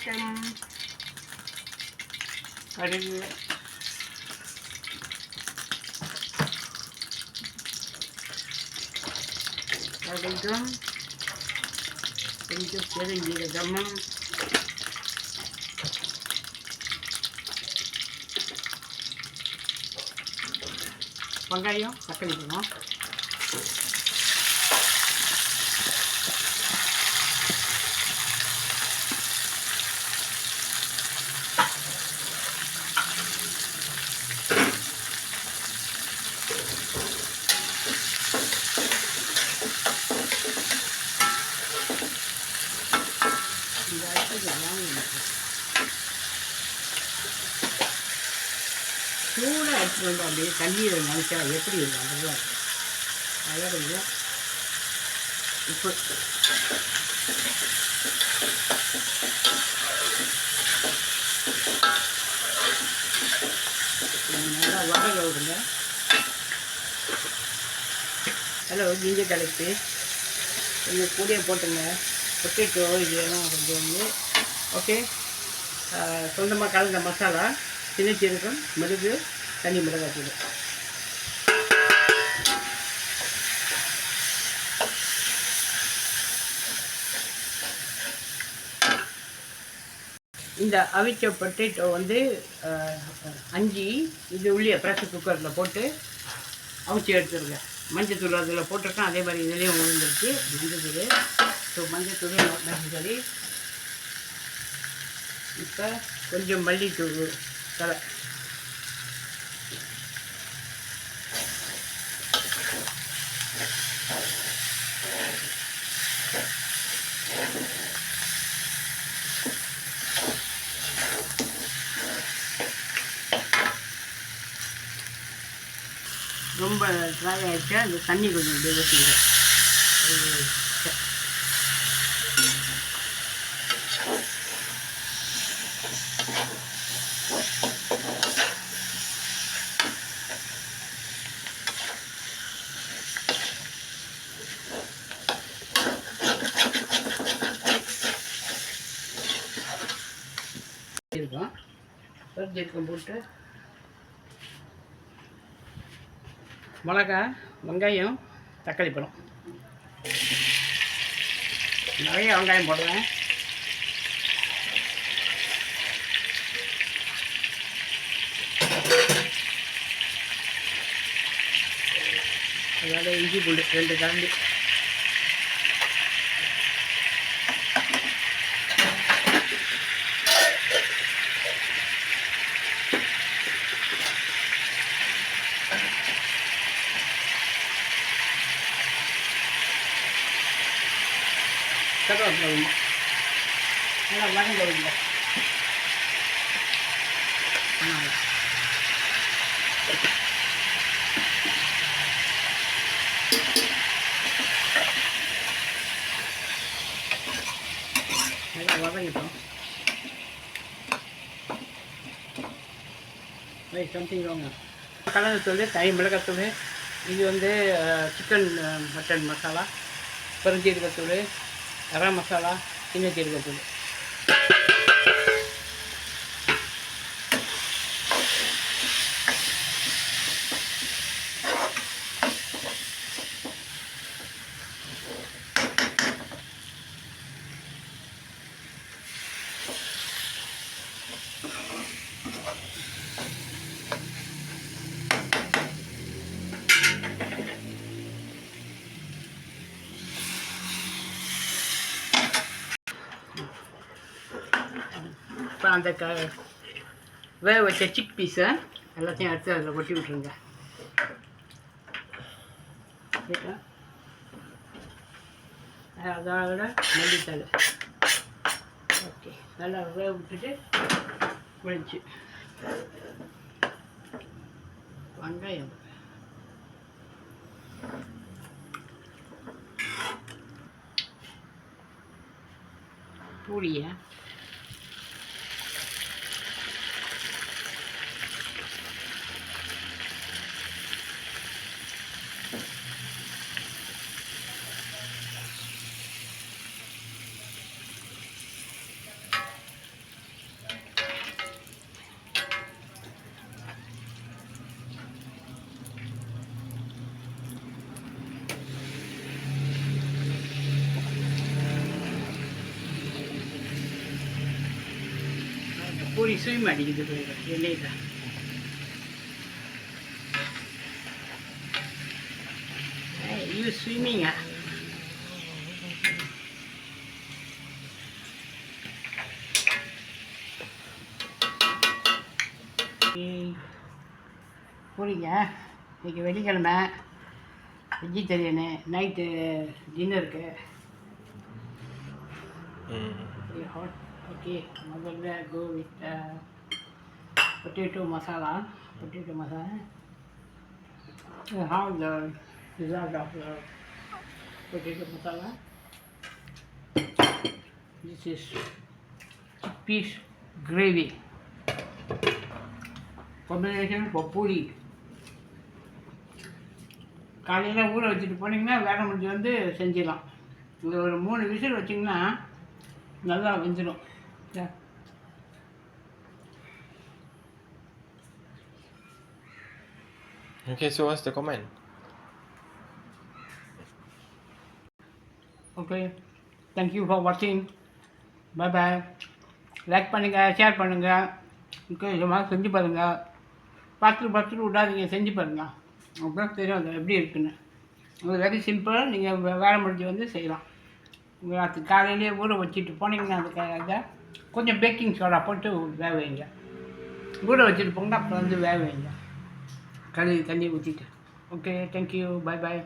கொஞ்சம் கடுகு, கடுகும் கொஞ்சம் பெருஞ்சீரகமும் வெங்காயம் தக்காளி போடணும். சூடாக எடுத்துகிட்டு வந்து அப்படியே தண்ணீரை நினச்சா எப்படி இருக்கும் அந்த தான் இருக்கும். அதெல்லாம் கொஞ்சம் உப்பு, நல்லா வதங்க விடுங்க. அதில் ஜிஞ்சர் garlic பேஸ்ட் கொஞ்சம் கூடயே போட்டுங்க. பொட்டேட்டோ இது வேணும் கொஞ்சம் வந்து ஓகே. சொந்தமாக கலந்த மசாலா, சின்ன சீரகம், மிளகு, தனி மிளகாத்தூள். இந்த அவிச்ச பொட்டேட்டோ வந்து 5 இது உள்ளே ப்ரெஷர் குக்கரில் போட்டு அவிச்சி எடுத்துருங்க. மஞ்சத்தூள் அதில் போட்டிருக்கேன், அதே மாதிரி இதுலேயும் விழுந்துருச்சு மஞ்சத்தூள். ஸோ மஞ்சத்தூள் நெசசரி. இப்போ கொஞ்சம் மல்லித்தூள் தலை, ரொம்ப ட்ரை ஆகிடுச்சா அந்த தண்ணி கொஞ்சம் அப்படியே ஊற்றிங்க. இருக்கும் ஜீரகம் போட்டு மிளகா, வெங்காயம், தக்காளி பழம், நிறைய வெங்காயம் போடுவேன். அதோட இஞ்சி பூண்டு 2 கரண்டி, கருவேப்பிலை வைங்க. நல்லா வதங்க வைங்க. நல்லா வதங்கிட்டோம். சம்திங் வாங்க. கலந்தத்தூள், தனி மிளகாத்தூள், இது வந்து சிக்கன் மட்டன் மசாலா, பெருஞ்சீரகத்தூள், கரம் மசாலா, சின்ன ஜீரகத்தூள். இப்போ அந்த வேக வச்ச சிக் பீஸை எல்லாத்தையும் எடுத்து அதில் கொட்டி விட்ருங்க. அதோட மல்லித்தழை ஓகே நல்லா வேக விட்டுட்டு முடிஞ்சு. வெங்காயம், பூரியை பூரி ஸ்விம் அடிக்குது எண்ணெயில். யூ ஸ்விம்மிங்கா? பூரிங்க இன்றைக்கி வெள்ளிக்கிழமை, வெஜிடேரியனு. நைட்டு டின்னருக்கு ஹாட். ஓகே, முதல்ல go with potato masala. How the result of the potato masala. This is chickpeas gravy. Combination for puri. காலையில் ஊற வச்சுட்டு போனீங்கன்னா வேலை முடிஞ்சு வந்து செஞ்சிடலாம். இங்கே ஒரு 3 விசில் வச்சிங்கன்னா நல்லா வெந்துடும். Okay, so what's the comment? Okay, thank you for வாட்சிங். Bye bye. லைக் பண்ணுங்கள், ஷேர் பண்ணுங்கள். ஓகே, இது மாதிரி செஞ்சு பாருங்கள். பார்த்துட்டு விடாதீங்க, செஞ்சு பாருங்கள். அப்புறம் தெரியும் அது எப்படி இருக்குன்னு. அது வெரி சிம்பிள். நீங்கள் வேலை முடிஞ்சு வந்து செய்யலாம். உங்கள் அது காலையிலேயே ஊற வச்சுட்டு போனீங்கன்னா அதுக்காக கொஞ்சம் பேக்கிங் சோடா போட்டு வேக வைங்க. ஊற வச்சுட்டு போங்க, அப்புறம் வந்து வேக வைங்க. கழுவி தண்ணி ஊற்றிட்டு. Okay, thank you. Bye bye.